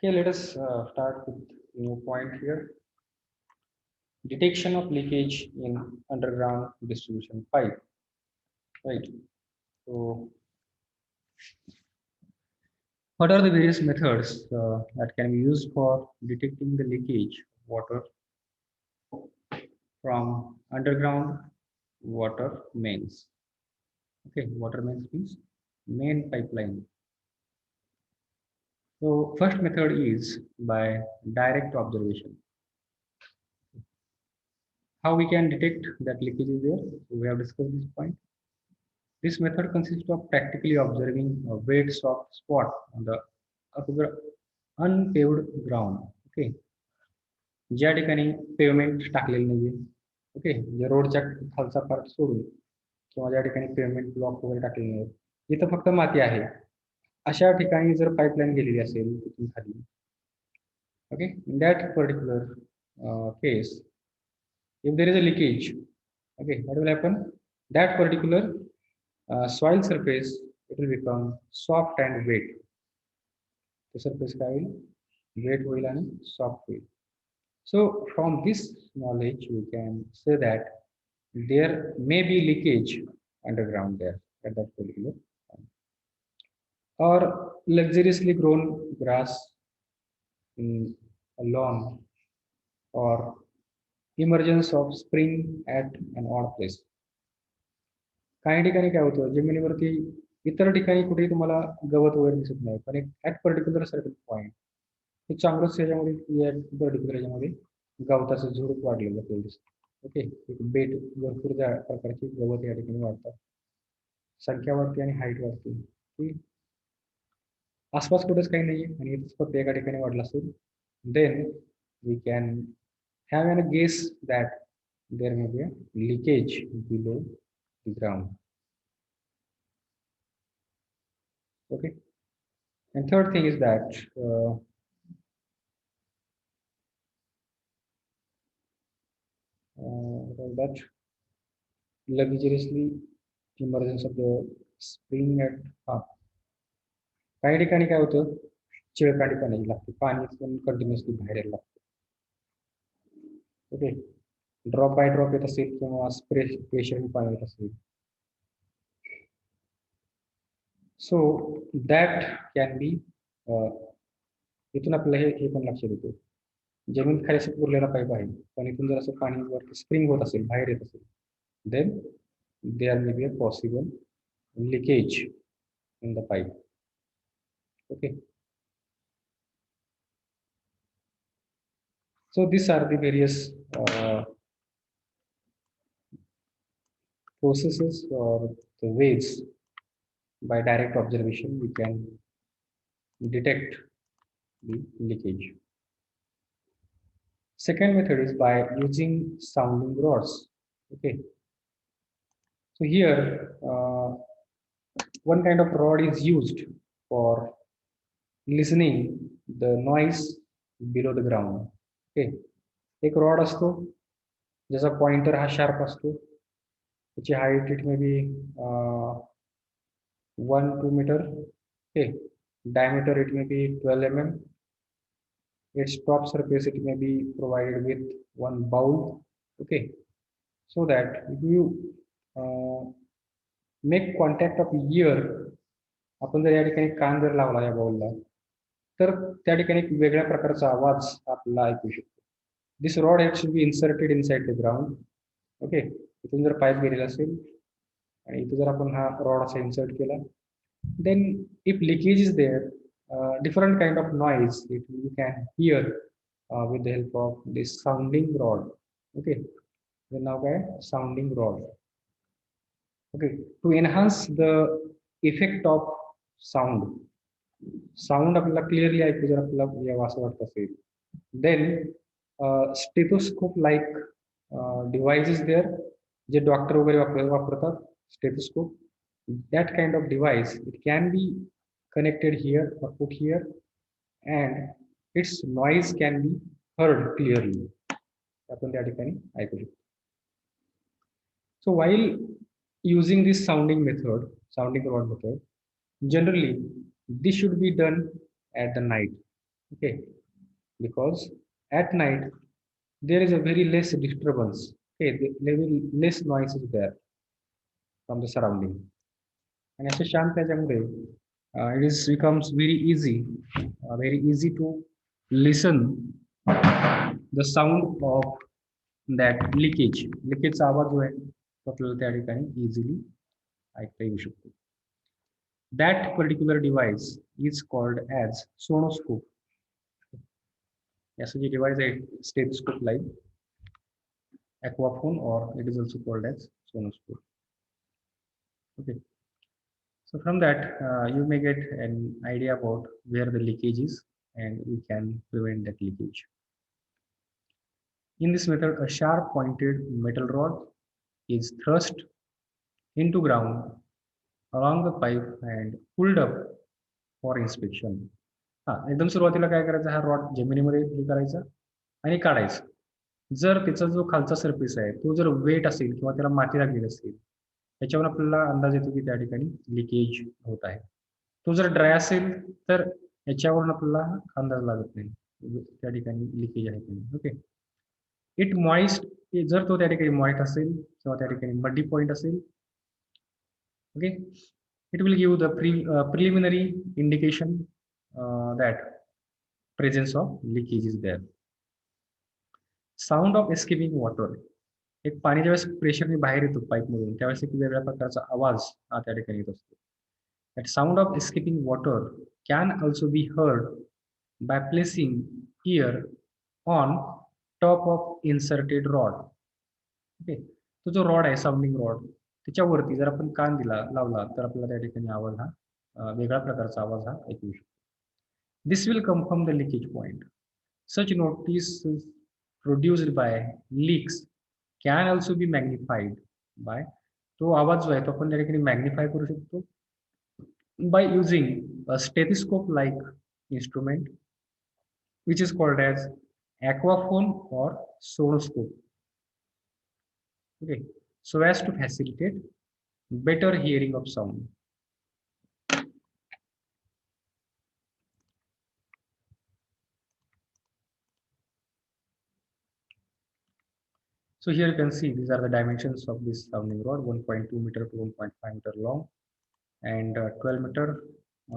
Okay, let us start with new point here. Detection of leakage in underground distribution pipe. Right. So, what are the various methods that can be used for detecting the leakage of water from underground water mains? Okay, water mains means main pipeline. So, first method is by direct observation. How we can detect that leakage is there? So we have discussed this point. This method consists of practically observing a wet soft spot on the unpaved ground. Okay, ज्या ठिकाणी pavement टाकलेलं नाहीये. Okay, जे रोडच्या खालचा part सोडून किंवा ज्या ठिकाणी पेवमेंट ब्लॉक वगैरे टाकलेले नाही, जिथं फक्त माती आहे, अशा ठिकाणी जर पाईपलाईन गेलेली असेल तिथून खाली, okay, in that particular case, if there is a leakage, okay, what will happen? That particular soil surface, it will become soft and wet. The surface काय होईल? Wet होईल आणि soft होईल. So from this knowledge we can say that there may be leakage underground there at that particular time. Or luxuriously grown grass in a lawn, or emergence of spring at an odd place. काही ठिकाणी काय होतं, जमिनीवरती इतर ठिकाणी कुठेही तुम्हाला गवत वगैरे दिसत नाही, पण एक ऍट पर्टिक्युलर सर्टन पॉईंट एक चांगलंच त्याच्यामध्ये पर्टिक्युलर याच्यामध्ये गवताचं झुडूप वाढलेलं आपल्याला दिसतं. ओके, एक बेट भरपूर त्या प्रकारचे गवत या ठिकाणी वाढतात, संख्या वाढते आणि हाईट वाढते. की आसपास कुठेच काही नाहीये आणि इथंच फक्त एका ठिकाणी वाढलं असेल, then we can have an guess that there may be a leakage below the ground. Okay, and third thing is that that luxuriously emergence of the spring at काही ठिकाणी काय होतं, चिळकांडी पाणी लागते, पाणी पण कंटिन्युअसली बाहेर यायला लागतं. ओके, ड्रॉप बाय ड्रॉप येत असेल किंवा प्रेशर पाणी येत असेल, सो दॅट कॅन बी, इथून आपल्याला हे पण लक्षात येतो, जमीन खाली असं पुरलेला पाईप आहे, पण इथून जर असं पाणी वरती स्प्रिंग होत असेल, बाहेर येत असेल, then there may be a possible leakage in the pipe. Okay, so these are the various processes or the ways by direct observation we can detect the leakage. Second method is by using sounding rods. Okay, so here one kind of rod is used for listening the noise below the ground. Okay, एक rod असतो ज्याचा pointer हा sharp असतो, त्याची height it may be 1-2 metre. Okay, diameter it may be 12 mm. Its top surface it may be provided with one bowl. Okay, so that if you uh, make contact of ear, आपण जर या ठिकाणी कान जर लावला या बाउलला, तर त्या ठिकाणी एक वेगळ्या प्रकारचा आवाज आपल्याला ऐकू शकतो. This rod has to be inserted inside the ground. Okay, इथून जर पाईप गेलेला असेल आणि इथं जर आपण हा रॉड असा इन्सर्ट केला, then if leakage is there, different kind of noise you can hear with the help of this sounding rod. Okay, then now guy sounding rod. Okay, to enhance the effect of sound आपल्याला clearly ऐकू जर आपल्याला यावं असं वाटत असेल, then stethoscope like device is there, जे doctor वगैरे वापरतात, stethoscope. That kind of device, it can be connected here or put here, and its noise can be heard clearly. आपण त्या ठिकाणी ऐकू शकतो. So while using this sounding rod method, generally this should be done at the night. Okay, because at night there is a very less disturbance. Okay, very less noise is there from the surrounding. And अशा शांत त्याच्यामुळे it is becomes very easy to listen the sound of that लिकेजचा आवाज जो आहे तो आपल्याला त्या ठिकाणी इझिली ऐकता येऊ शकतो. That particular device is called as sonoscope. याचं जे डिव्हाइस आहे stethoscope like aquaphone, or it is also called as sonoscope. Okay, so from that you may get an idea about where the leakage is and we can prevent that leakage. In this method, a sharp pointed metal rod is thrust into ground along the pipe and pulled up for inspection. हा एकदम सुरुवातीला काय करायचं, हा rod जमिनीमध्ये हे करायचा आणि काढायचा. जर त्याचा जो खालचा सरफेस आहे तो जर वेट असेल किंवा त्याला माती लागलेली असेल त्याच्यावर आपल्याला अंदाज येतो की त्या ठिकाणी लिकेज होत आहे. तो जर ड्राय असेल तर याच्यावरून आपल्याला अंदाज लागत नाही त्या ठिकाणी लिकेज आहे की नाही. ओके, इट मॉइस्ट, जर तो त्या ठिकाणी मॉइस्ट असेल किंवा त्या ठिकाणी मडी पॉइंट असेल, okay, it will give the preliminary indication that presence of leakage is there. Sound of escaping water, एक पाणी ज्यावेळेस प्रेशरने बाहेर येतो पाईप मधून त्यावेळेस एक वेगळ्या प्रकारचा आवाज हा त्या ठिकाणी येत असतो. That sound of escaping water can also be heard by placing ear on top of inserted rod. Okay, तो जो रॉड आहे साऊंडिंग रॉड त्याच्यावरती जर आपण कान लावला तर आपल्याला त्या ठिकाणी आवाज हा वेगळ्या प्रकारचा आवाज हा ऐकू शकतो. This will confirm the leakage point. Such notice produced by leaks can also be magnified by, तो आवाज जो आहे तो आपण त्या ठिकाणी मॅग्निफाय करू शकतो by using a stethoscope like instrument which is called as aquaphone or sonoscope. Okay, so as to facilitate better hearing of sound. So here you can see these are the dimensions of this sounding rod: 1.2 meter to 1.5 meter long and 12 meter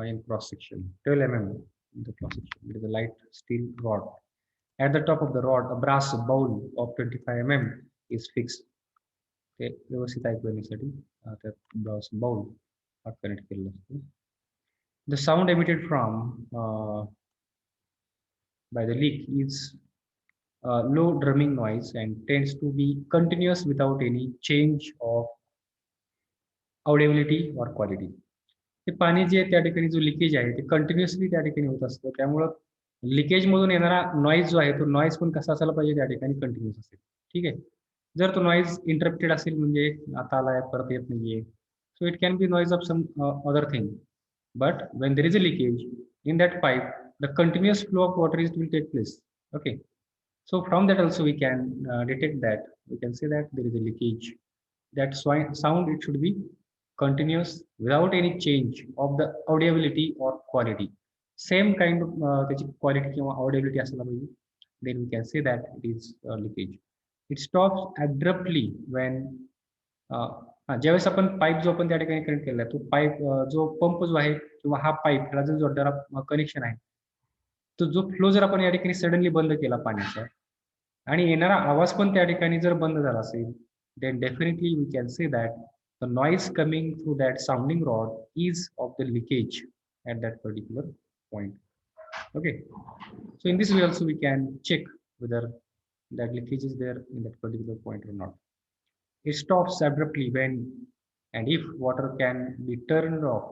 in cross section, 12 mm in the cross section. It is a light steel rod. At the top of the rod, a brass bowl of 25 mm is fixed. ते व्यवस्थित ऐकू येण्यासाठी त्यात brass bowl हा connect केलेला असतो. The sound emitted from by the leak is low drumming noise and tends to be continuous without any change of audibility or quality. ते पाणी जे त्या ठिकाणी जो लिकेज आहे ते कंटिन्युअसली त्या ठिकाणी होत असतं, त्यामुळं लिकेज मधून येणारा नॉईज जो आहे तो नॉईज पण कसा असायला पाहिजे त्या ठिकाणी कंटिन्युअस असेल. ठीक आहे, जर तो नॉईज इंटरप्टेड असेल म्हणजे आता आलाय परत येत नाहीये, so it can be noise of some other thing, but when there is a leakage in that pipe the continuous flow of water is will take place. Okay, so from that also we can detect that, we can say that there is a leakage. That sound it should be continuous without any change of the audibility or quality. Same kind of त्याची quality किंवा audibility असायला पाहिजे, then we can say that it is leakage. It stops abruptly when ज्यावेळेस आपण pipe जो आपण त्या ठिकाणी कनेक्ट केलेला आहे तो पाईप जो पंप जो आहे किंवा हा पाईप ह्याला जो जोडणारा कनेक्शन आहे तो जो फ्लो जर आपण या ठिकाणी सडनली बंद केला पाण्याचा आणि येणारा आवाज पण त्या ठिकाणी जर बंद झाला असेल, then definitely we can say that the noise coming through that sounding rod is of the leakage at that particular point. Okay, so in this way also we can check whether that leakage is there in that particular point or not. It stops abruptly when and if water can be turned off,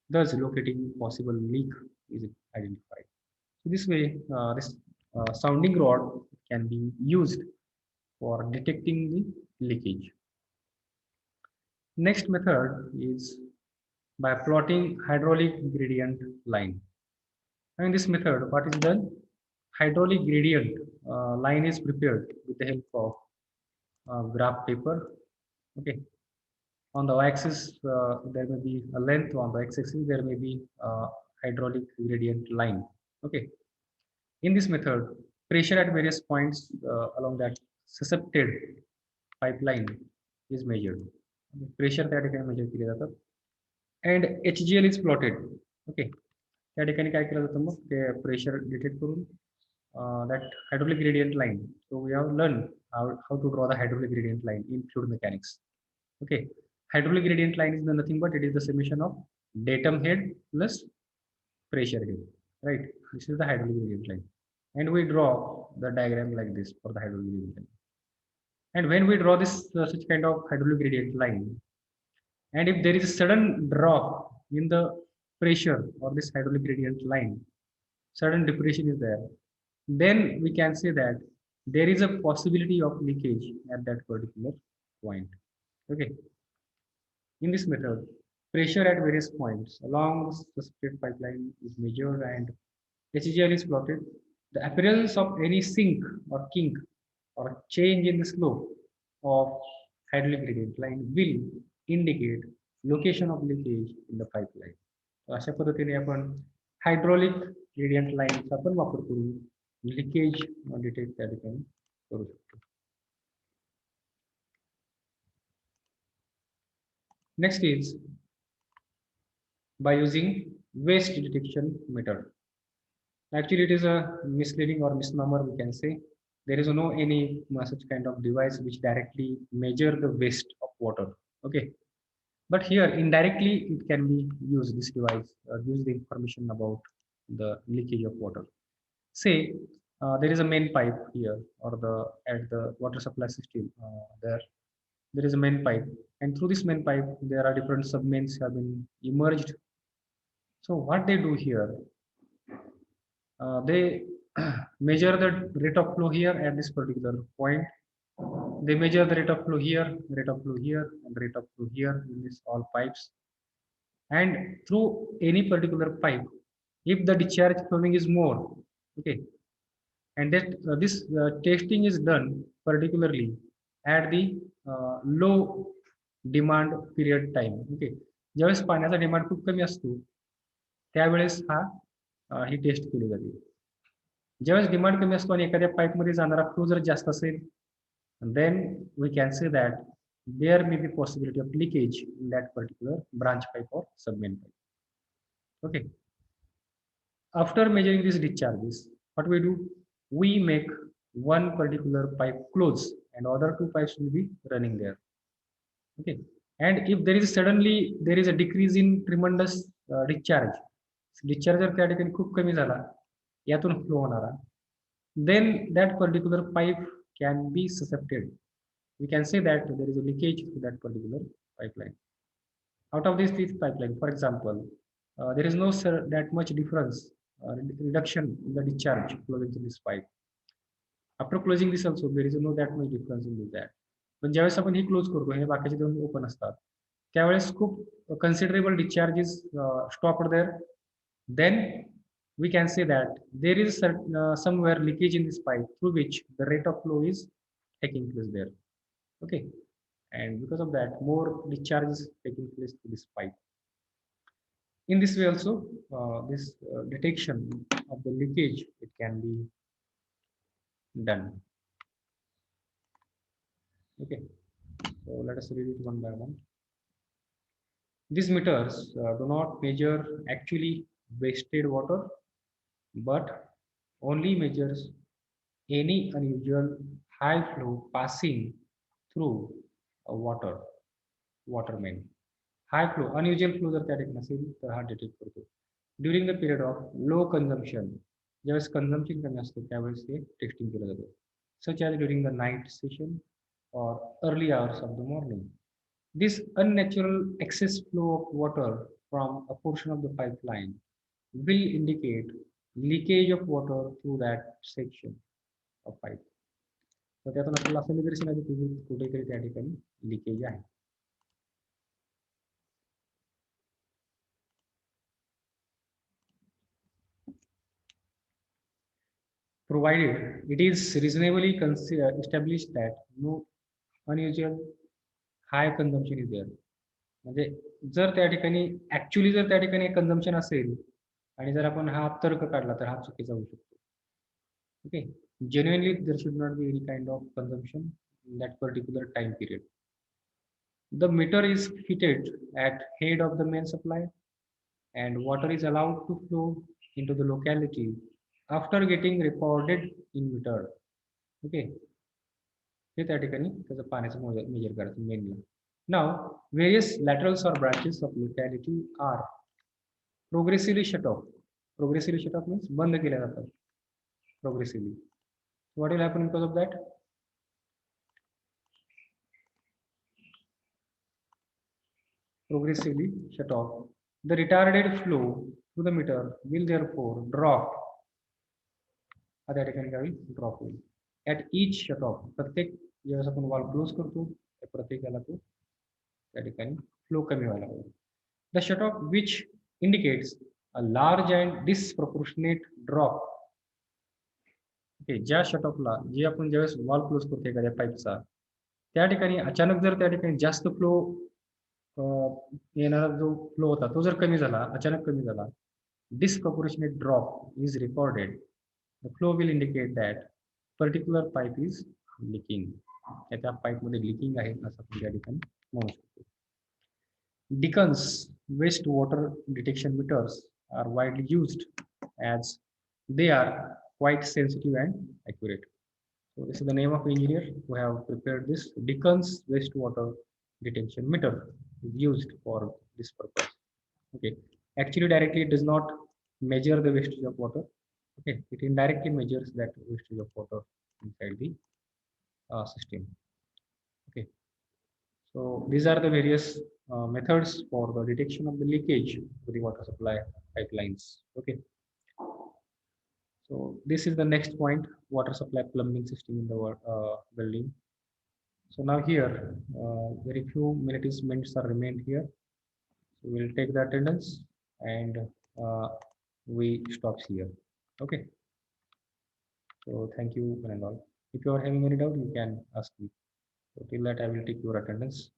thus locating possible leak is identified. So this way, this sounding rod can be used for detecting the leakage. Next method is by plotting hydraulic gradient line. And in this method, what is done? Hydraulic gradient line is prepared with the help of graph paper. Okay. On the y-axis, there may be a length. On the x-axis, there may be hydraulic gradient line. Okay. In this method, pressure at various points along that suscepted pipeline is measured. Pressure त्या ठिकाणी major केले जातात and HGL is plotted. Okay, त्या ठिकाणी काय केलं जातं मग ते प्रेशर डिटेक्ट करून that hydraulic gradient line. So we have learned how to draw the hydraulic gradient line in fluid mechanics. Okay, hydraulic gradient line is nothing but it is the summation of datum head plus pressure head, right? This is the hydraulic gradient line, and we draw the diagram like this for the hydraulic gradient line. And when we draw this such kind of hydraulic gradient line, and if there is a sudden drop in the pressure or this hydraulic gradient line, sudden depression is there, then we can say that there is a possibility of leakage at that particular point. Okay, in this method, pressure at various points along the split pipeline is measured and HGL is plotted. The appearance of any sink or kink or change in the slope of hydraulic gradient line will indicate location of leakage in the pipeline. So अशा पद्धतीने आपण hydraulic gradient लाईनचा पण वापर करून leakage detect त्या ठिकाणी करू शकतो. Next is by using waste detection method. Actually, it is a misleading or misnomer, we can say. There is no any such kind of device which directly measure the waste of water. Okay, but here indirectly it can be used. This device gives the information about the leakage of water. Say there is a main pipe here, or the at the water supply system. There is a main pipe, and through this main pipe there are different submains have been emerged. So what they do here, they measure the rate of flow here at this particular point. They measure the rate of flow here, rate of flow here, and rate of flow here in this all pipes. And through any particular pipe, if the discharge flowing is more, okay, and that this testing is done particularly at the low demand period time. Okay, ज्यावेळेस पाण्याचा demand खूप कमी असतो त्यावेळेस ही test केली जाते. ज्यावेळेस demand कमी असतो आणि एखाद्या पाईपमध्ये जाणारा फ्लो जर जास्त असेल, then we can say that there may be possibility of leakage in that particular branch pipe or submain pipe. Okay, after measuring these discharges, what we do, we make one particular pipe close and other two pipes will be running there. Okay, and if there is suddenly there is a decrease in tremendous discharge जर त्या ठिकाणी खूप कमी झाला यातून flow होणारा, then that particular pipe can be suscepted. We can say that there is a leakage to that particular pipeline. Out of this pipeline, for example, there is no that much difference, reduction in the discharge flowing through this pipe. After closing this also, there is no that much difference in that. पण ज्यावेळेस आपण हे close करतो, हे बाकीचे दोन open असतात, त्यावेळेस खूप considerable discharge is stopped there. Then we can say that there is somewhere leakage in this pipe through which the rate of flow is taking place there. Okay, and because of that more discharge is taking place to this pipe. In this way also, this detection of the leakage, it can be done. Okay, so let us read it one by one. These meters do not measure actually wasted water, but only measures any unusual high flow passing through a water main. High flow, unusual flow जर त्या ठिकाणी असेल तर हा detect करतो. During the period of low consumption, ज्यावेळेस consumption कमी असतं त्यावेळेस ते टेस्टिंग केलं जातं, such as during the night session or early hours of the morning. This unnatural excess flow of water from a portion of the pipeline will indicate leakage of water through that section of pipe. तर त्यातून आपल्याला असं निदर्शन आलं की कुठेतरी त्या ठिकाणी लिकेज आहे. Provided it is reasonably established that no unusual high consumption is there. म्हणजे जर त्या ठिकाणी ऍक्च्युअली जर त्या ठिकाणी कन्झम्पशन असेल आणि जर आपण हा तर्क काढला तर हा चुकीचा होऊ शकतो. Okay, genuinely there should not be any kind of consumption in that particular time period. The meter is fitted at head of the main supply, and water is allowed to flow into the locality after getting recorded in meter. Okay, हे त्या ठिकाणी त्याचं पाण्याचं major करायचं मेनला. Now, various laterals or branches of locality are progressively shut off. Progressively shut off means बंद केल्या जातात. Progressively. What will happen because of that? Progressively shut off. The retarded flow to the meter will therefore drop. त्या ठिकाणी काय होईल? Drop होईल. At each shut off. प्रत्येक ज्यावेळेस आपण वाल्व क्लोज करतो त्या प्रत्येकाला तो त्या ठिकाणी फ्लो कमी व्हायला हवा. The shut off which indicates a large and disproportionate drop. Okay, ज्या शटऑफला जे आपण ज्यावेळेस वॉल क्लोज करतो एखाद्या पाईपचा त्या ठिकाणी अचानक जर त्या ठिकाणी जास्त फ्लो येणारा जो फ्लो होता तो जर कमी झाला, अचानक कमी झाला, disproportionate drop is recorded. The flow will indicate that particular pipe is leaking. त्या पाईपमध्ये लिकिंग आहे असं आपण त्या ठिकाणी म्हणू शकतो. Dickens wastewater detection meters are widely used as they are quite sensitive and accurate. So this is the name of engineer who have prepared this. Dickens wastewater detection meter is used for this purpose. Okay, actually directly it does not measure the wastage of water. Okay, it indirectly measures that wastage of water inside the system. Okay, so these are the various methods for the detection of the leakage to the water supply pipelines. Okay, so this is the next point, water supply plumbing system in the building. So now here, very few minutes are remained here. So we'll take the attendance and we stops here. Okay. So thank you and all. If you are having any doubt, you can ask me. So till that, I will take your attendance.